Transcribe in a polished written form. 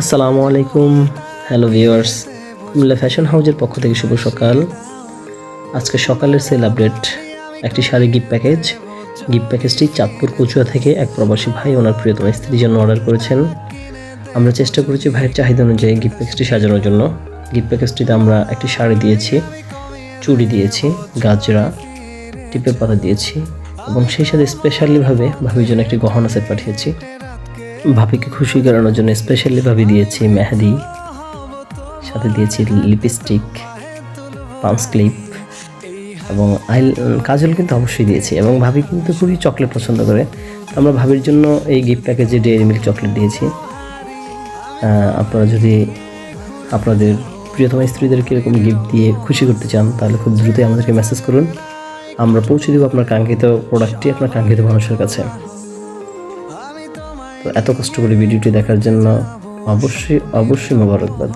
আসসালামু আলাইকুম। Hello viewers, Comilla fashion হাউজের পক্ষ থেকে শুভ সকাল। আজকে সকালের সেল আপডেট, একটি শাড়ি গিফট প্যাকেজটি চাঁদপুর কচুয়া থেকে এক প্রবাসী ভাই ওনার প্রিয়তম স্ত্রীর জন্য অর্ডার করেছেন। আমরা চেষ্টা করেছি ভাইয়ের চাহিদা অনুযায়ী গিফট প্যাকেজটি সাজানোর জন্য। গিফট প্যাকেজটিতে আমরা একটি শাড়ি দিয়েছি, চুড়ি দিয়েছি, গাজরা, টিপের পাতা দিয়েছি এবং সেই সাথে স্পেশালিভাবে ভাবির জন্য একটি গহনা সেট পাঠিয়েছি। ভাবিকে খুশি করানোর জন্য স্পেশালিভাবে দিয়েছি মেহেদি, সাথে দিয়েছি লিপস্টিক, পান্স ক্লিপ এবং কাজল কিন্তু অবশ্যই দিয়েছি। এবং ভাবি কিন্তু খুবই চকলেট পছন্দ করে, আমরা ভাবির জন্য এই গিফট প্যাকেজে ডেয়ারি মিল্ক চকলেট দিয়েছি। আপনারা যদি আপনাদের প্রিয়তম স্ত্রীদেরকে এরকম গিফট দিয়ে খুশি করতে চান তাহলে খুব দ্রুতই আমাদেরকে মেসেজ করুন, আমরা পৌঁছে দেবো আপনার কাঙ্ক্ষিত প্রোডাক্টটি আপনার কাঙ্ক্ষিত মানুষের কাছে। তো এত কষ্ট করে ভিডিওটি দেখার জন্য অবশ্যই মোবারকবাদ।